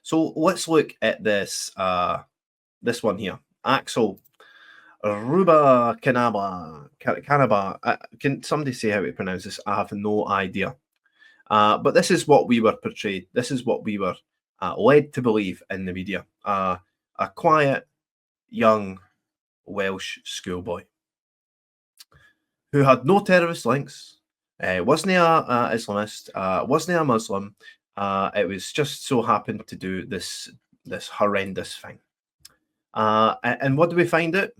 So let's look at this this one here. Axel Rudakubana. Can somebody say how to pronounce this? I have no idea. But this is what we were portrayed. This is what we were led to believe in the media. A quiet, young Welsh schoolboy who had no terrorist links, wasn't a Islamist, wasn't a Muslim. It was just so happened to do this horrendous thing. And what do we find out?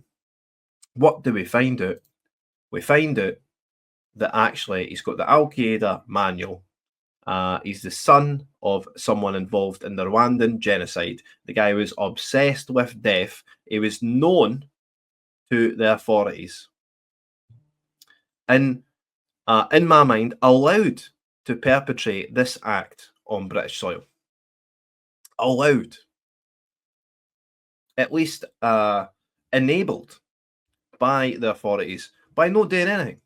What do we find out? We find out that actually he's got the Al Qaeda manual. He's the son of someone involved in the Rwandan genocide. The guy was obsessed with death. He was known to the authorities. And in my mind, allowed to perpetrate this act on British soil. Allowed. At least enabled by the authorities by not doing anything.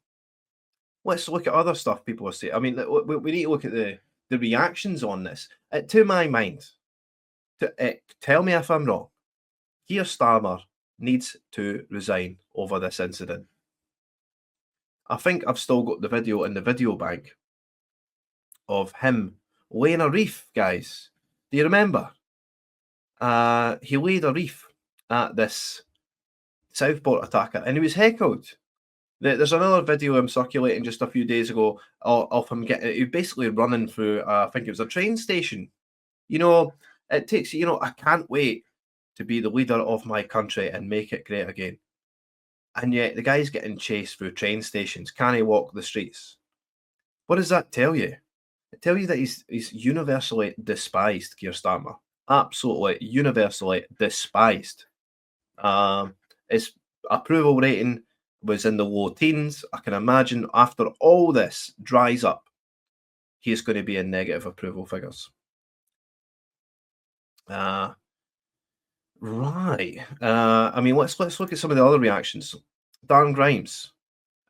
Let's look at other stuff people are saying. I mean, we need to look at the reactions on this. To my mind, tell me if I'm wrong, Keir Starmer needs to resign over this incident. I think I've still got the video in the video bank of him laying a reef, guys. Do you remember? He laid a reef at this Southport attacker and he was heckled. There's another video I'm circulating just a few days ago of him he basically running through, I think it was a train station. You know, it takes, I can't wait to be the leader of my country and make it great again. And yet the guy's getting chased through train stations. Can he walk the streets? What does that tell you? It tells you that he's universally despised, Keir Starmer. Absolutely universally despised. His approval rating was in the low teens. I can imagine after all this dries up, he's going to be in negative approval figures. Right. I mean, let's look at some of the other reactions. Darren Grimes.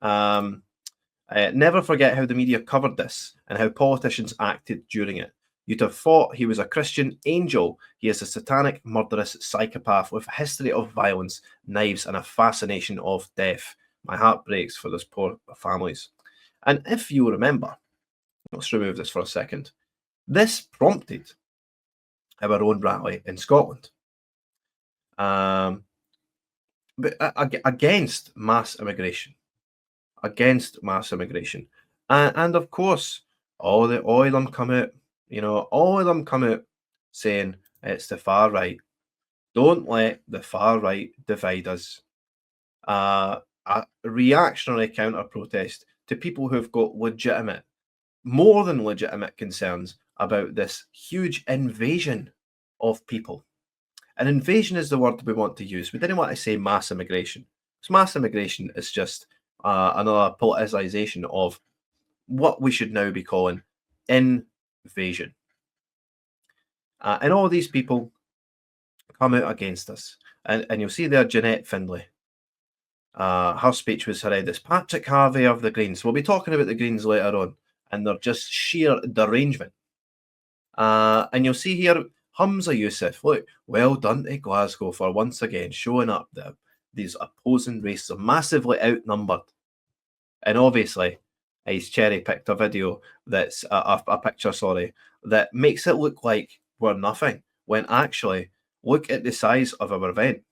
Never forget how the media covered this and how politicians acted during it. You'd have thought he was a Christian angel. He is a satanic, murderous psychopath with a history of violence, knives, and a fascination of death. My heart breaks for those poor families. And if you remember, let's remove this for a second. This prompted our own rally in Scotland. But against mass immigration. Against mass immigration. And of course, all of them come out, all of them come out saying it's the far right. Don't let the far right divide us. A reactionary counter-protest to people who've got legitimate, more than legitimate concerns about this huge invasion of people. An invasion is the word we want to use. We didn't want to say mass immigration. Because mass immigration is just another politicization of what we should now be calling invasion. And all these people come out against us. And you'll see there Jeanette Findlay. Her speech was horrendous. Patrick Harvey of the Greens. We'll be talking about the Greens later on. And they're just sheer derangement. And you'll see here Humza Yousaf. Look, well done to Glasgow for once again showing up that these opposing races are massively outnumbered. And obviously, he's cherry-picked a video that's a picture, that makes it look like we're nothing, when actually, look at the size of our event.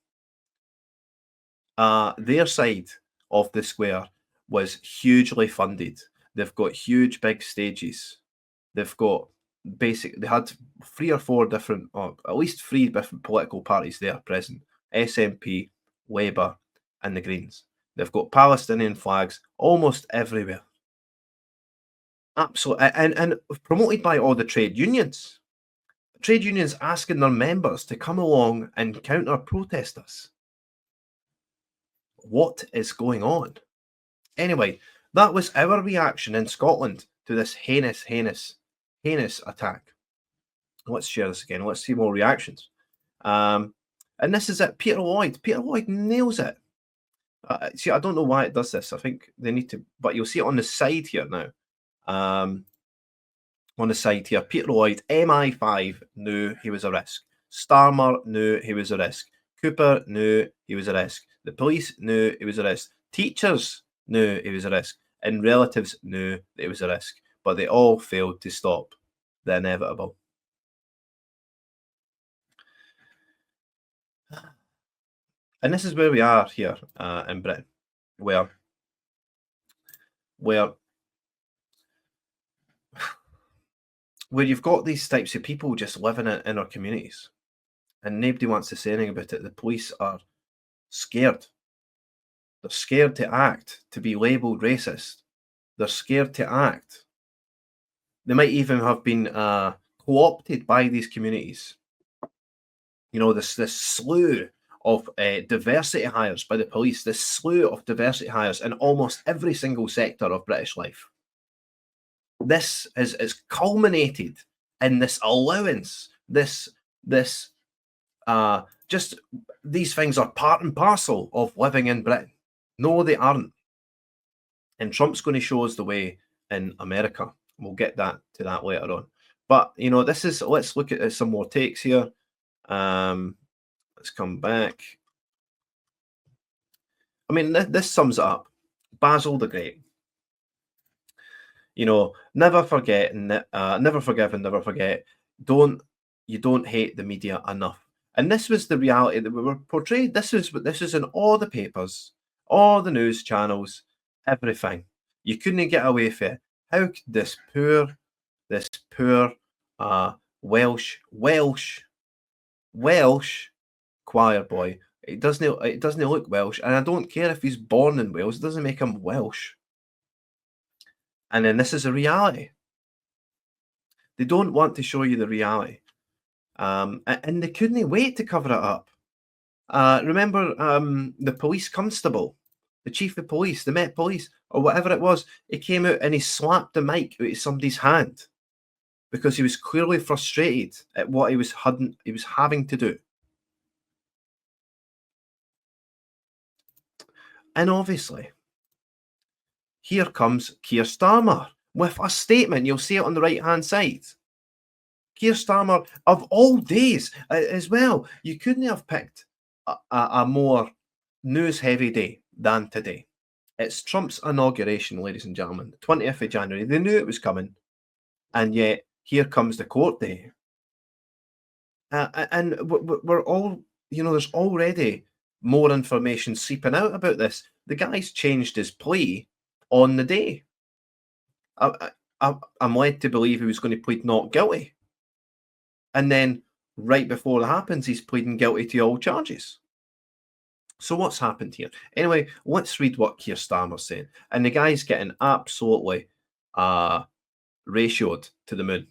Their side of the square was hugely funded. They've got huge, big stages. They've got they had 3 or 4 different, or at least 3 different political parties there present. SNP, Labour, and the Greens. They've got Palestinian flags almost everywhere. Absolutely. And promoted by all the trade unions. Trade unions asking their members to come along and counter-protest us. What is going on? Anyway, that was our reaction in Scotland to this heinous attack. Let's share this again. Let's see more reactions. And this is it. Peter Lloyd. Peter Lloyd nails it. See, I don't know why it does this. I think they need to, but you'll see it on the side here now. on the side here. Peter Lloyd, MI5, knew he was a risk. Starmer knew he was a risk. Cooper knew he was a risk. The police knew he was a risk. Teachers knew he was a risk. And relatives knew that he was a risk. But they all failed to stop the inevitable. And this is where we are here in Britain, where you've got these types of people just living in our communities, and nobody wants to say anything about it. The police are scared. They're scared to act, to be labelled racist. They're scared to act. They might even have been co-opted by these communities. You know, this slew of diversity hires by the police, this slew of diversity hires in almost every single sector of British life. This is culminated in this allowance, just these things are part and parcel of living in Britain. No, they aren't. And Trump's going to show us the way in America. We'll get to that later on. But, you know, let's look at some more takes here. Let's come back. I mean, this sums it up. Basil the Great. You know, never forget, never forgive and never forget. You don't hate the media enough. And this was the reality that we were portrayed. This is in all the papers, all the news channels, everything. You couldn't get away from it. How could this poor Welsh choir boy? It doesn't look Welsh, and I don't care if he's born in Wales. It doesn't make him Welsh. And then this is a reality. They don't want to show you the reality. And they couldn't wait to cover it up. Remember the police constable, the chief of police, the Met Police, or whatever it was, he came out and he slapped the mic out of somebody's hand because he was clearly frustrated at what he was having to do. And obviously, here comes Keir Starmer with a statement. You'll see it on the right-hand side. Keir Starmer, of all days as well, you couldn't have picked a more news-heavy day than today. It's Trump's inauguration, ladies and gentlemen, 20th of January. They knew it was coming, and yet here comes the court day. And we're all, you know, there's already more information seeping out about this. The guy's changed his plea on the day. I'm led to believe he was going to plead not guilty. And then right before that happens, he's pleading guilty to all charges. So what's happened here? Anyway, let's read what Keir Starmer's saying. And the guy's getting absolutely ratioed to the moon.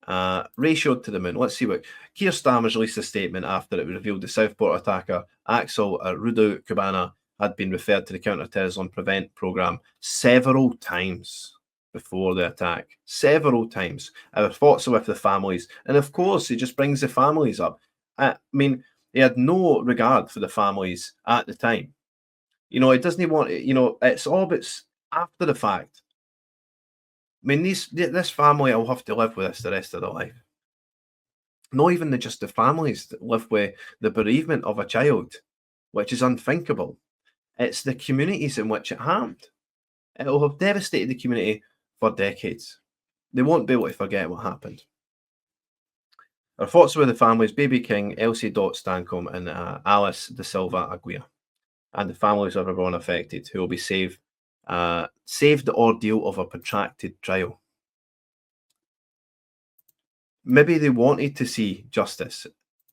Ratioed to the moon. Let's see what Keir Starmer's released a statement after it revealed the Southport attacker Axel Rudakubana had been referred to the counter-terrorism prevent programme several times before the attack. Several times. Our thoughts are with the families. And of course, he just brings the families up. I mean, he had no regard for the families at the time. You know, it doesn't want, you know, it's all but after the fact. I mean, this family will have to live with this the rest of their life. Not even just the families that live with the bereavement of a child, which is unthinkable. It's the communities in which it harmed. It will have devastated the community for decades. They won't be able to forget what happened. Our thoughts are with the families, Baby King, Elsie Dot Stancombe, and Alice De Silva Aguirre, and the families of everyone affected who will be saved the ordeal of a protracted trial. Maybe they wanted to see justice.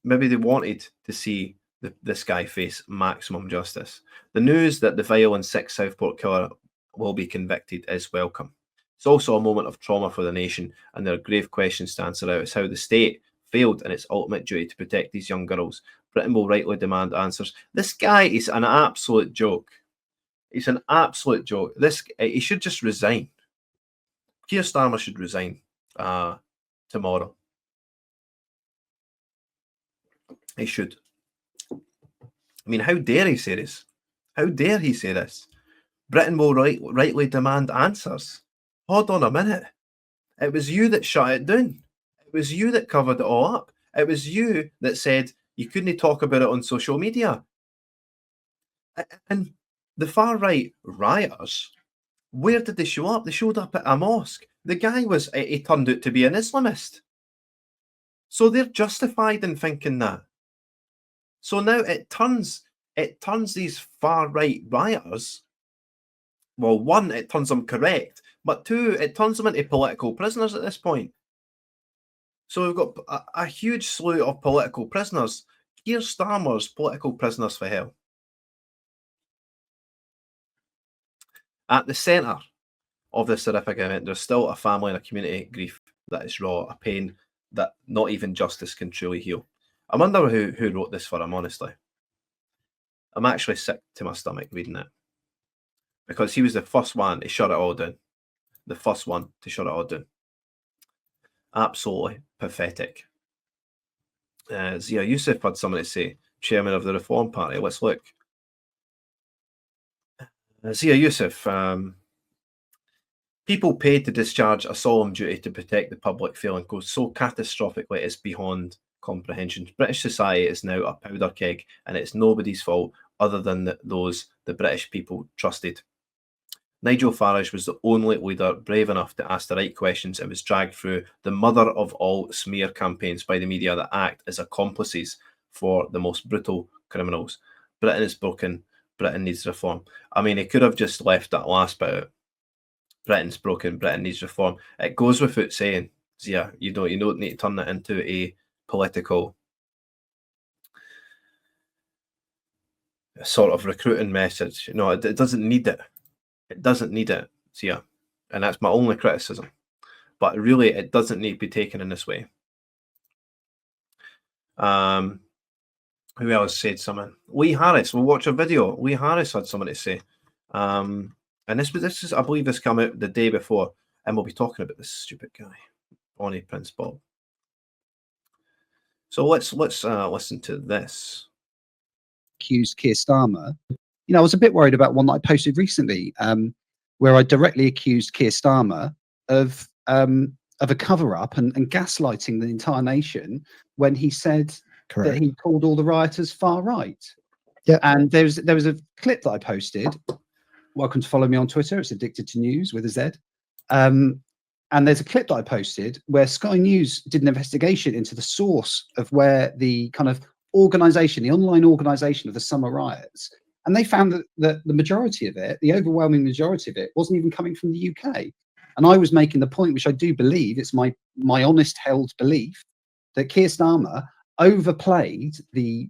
Maybe they wanted to see this guy face maximum justice. The news that the vile and sick Southport killer will be convicted is welcome. It's also a moment of trauma for the nation, and there are grave questions to answer out. It's how the state failed in its ultimate duty to protect these young girls. Britain will rightly demand answers. This guy is an absolute joke. He's an absolute joke. He should just resign. Keir Starmer should resign tomorrow. He should. I mean, how dare he say this? How dare he say this? Britain will rightly demand answers. Hold on a minute. It was you that shut it down. It was you that covered it all up. It was you that said you couldn't talk about it on social media. And the far right rioters, where did they show up? They showed up at a mosque. The guy he turned out to be an Islamist. So they're justified in thinking that. So now it turns these far right rioters, well, one, it turns them correct, but two, it turns them into political prisoners at this point. So we've got a huge slew of political prisoners. Keir Starmer's political prisoners for hell. At the centre of this horrific event, there's still a family and a community grief that is raw, a pain that not even justice can truly heal. I wonder who wrote this for him, honestly. I'm actually sick to my stomach reading it. Because he was the first one to shut it all down. The first one to shut it all down. Absolutely pathetic. Zia Youssef had something to say, chairman of the Reform Party. Let's look. Zia Youssef, people paid to discharge a solemn duty to protect the public failing goes so catastrophically it's beyond comprehension. British society is now a powder keg, and it's nobody's fault other than those the British people trusted. Nigel Farage was the only leader brave enough to ask the right questions and was dragged through the mother of all smear campaigns by the media that act as accomplices for the most brutal criminals. Britain is broken. Britain needs reform. I mean, he could have just left that last bit out. Britain's broken. Britain needs reform. It goes without saying, Zia, you don't need to turn that into a political sort of recruiting message. No, it doesn't need it. It doesn't need it, Zia. And that's my only criticism. But really, it doesn't need to be taken in this way. Who else said something? Lee Harris. We'll watch a video. Lee Harris had something to say. And this is, I believe this came out the day before, and we'll be talking about this stupid guy, Bonnie Prince Bob. So let's listen to this. Accused Keir Starmer. I was a bit worried about one that I posted recently, where I directly accused Keir Starmer of a cover-up and gaslighting the entire nation when he said that he called all the rioters far right. Yeah. And there was a clip that I posted. Welcome to follow me on Twitter. It's Addicted to News with a Z. And there's a clip that I posted where Sky News did an investigation into the source of where the kind of organisation, the online organisation of the summer riots, and they found that the majority of it, the overwhelming majority of it, wasn't even coming from the UK. And I was making the point, which I do believe, it's my honest held belief, that Keir Starmer overplayed the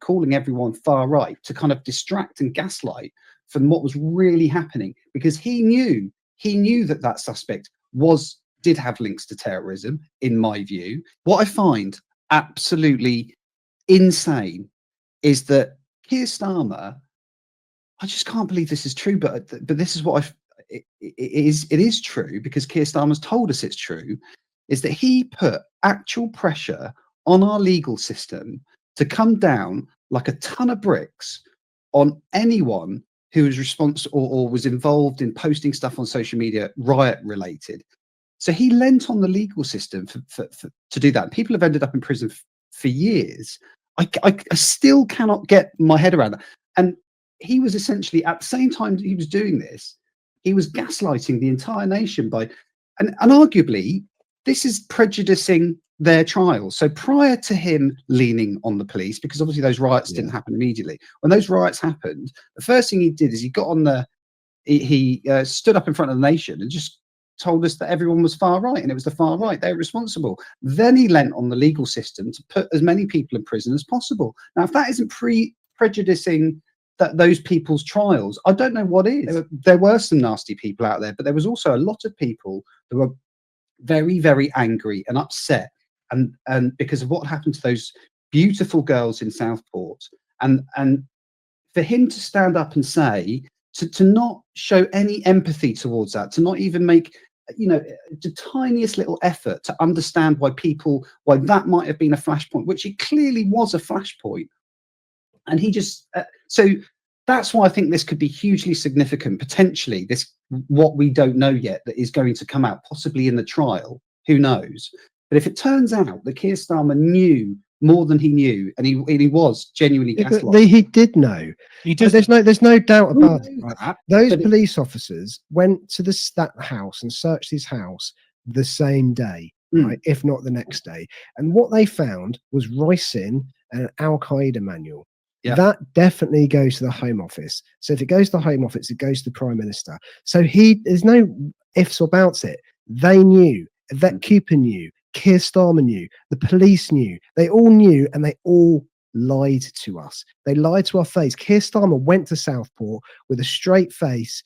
calling everyone far right to kind of distract and gaslight from what was really happening, because he knew that suspect did have links to terrorism, in my view. What I find absolutely insane is that Keir Starmer, I just can't believe this is true, but this is what it is true, because Keir Starmer's told us it's true, is that he put actual pressure on our legal system to come down like a ton of bricks on anyone who was responsible or was involved in posting stuff on social media riot related. So he lent on the legal system to do that. People have ended up in prison for years. I still cannot get my head around that. And he was essentially, at the same time he was doing this, he was gaslighting the entire nation and arguably this is prejudicing their trial. So prior to him leaning on the police, because obviously those riots didn't happen immediately, when those riots happened, the first thing he did is he got on he stood up in front of the nation and just told us that everyone was far right and it was the far right, they were responsible. Then he lent on the legal system to put as many people in prison as possible. Now, if that isn't prejudicing those people's trials, I don't know what is. There were some nasty people out there, but there was also a lot of people who were very, very angry and upset, and because of what happened to those beautiful girls in Southport, and for him to stand up and say, to not show any empathy towards that, to not even make the tiniest little effort to understand why that might have been a flashpoint, which it clearly was a flashpoint. And he just so that's why I think this could be hugely significant, potentially, this what we don't know yet that is going to come out, possibly in the trial, who knows. But if it turns out that Keir Starmer knew more than he knew, and he was genuinely gaslighting. He did know. He just There's no doubt We about know it. that, Those but police officers went to that house and searched his house the same day, right? If not the next day. And what they found was ricin and an Al Qaeda manual. Yeah. That definitely goes to the Home Office. So if it goes to the Home Office, it goes to the Prime Minister. So there's no ifs or buts it. They knew. Yvette Cooper knew. Keir Starmer knew. The police knew. They all knew, and they all lied to us. They lied to our face. Keir Starmer went to Southport with a straight face,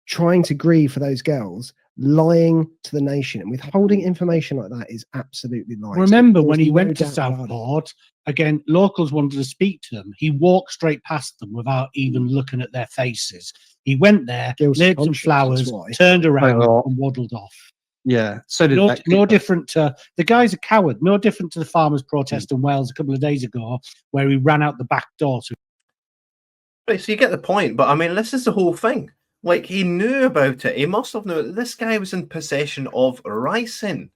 trying to grieve for those girls, lying to the nation, and withholding information like that is absolutely lying. remember So when he no went to doubt about it. Southport, again, locals wanted to speak to them. He walked straight past them without even looking at their faces. He went there, Guilty laid some conscience, flowers, that's why. turned around Well, and waddled off. yeah, so did No, that no clip. different to the guy's a coward. No different to the farmers' protest in Wales a couple of days ago, where he ran out the back door. Right, so you get the point, but I mean, this is the whole thing. Like, he knew about it. He must have known. This guy was in possession of ricin,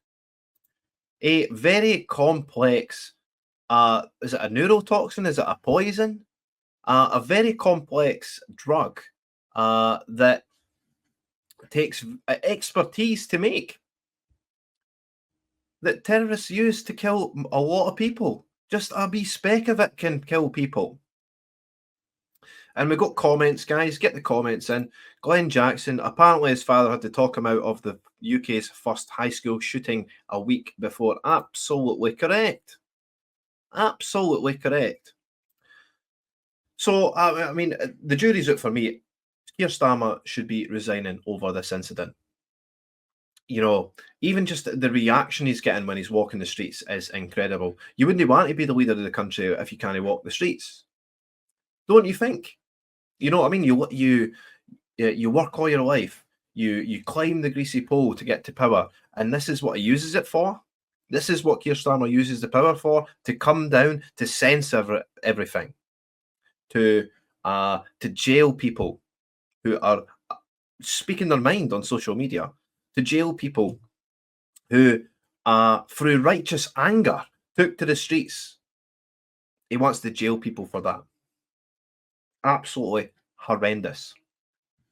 a very complex. Is it a neurotoxin? Is it a poison? A very complex drug that takes expertise to make, that terrorists use to kill a lot of people. Just a wee speck of it can kill people. And we've got comments, guys. Get the comments in. Glenn Jackson, apparently his father had to talk him out of the UK's first high school shooting a week before. Absolutely correct. Absolutely correct. So, I mean, the jury's out for me. Keir Starmer should be resigning over this incident. You know, even just the reaction he's getting when he's walking the streets is incredible. You wouldn't want to be the leader of the country if you can't walk the streets, don't you think? You know what I mean? You work all your life. You climb the greasy pole to get to power, and this is what he uses it for. This is what Keir Starmer uses the power for, to come down, to censor everything, to jail people who are speaking their mind on social media, to jail people who, through righteous anger, took to the streets. He wants to jail people for that. Absolutely horrendous.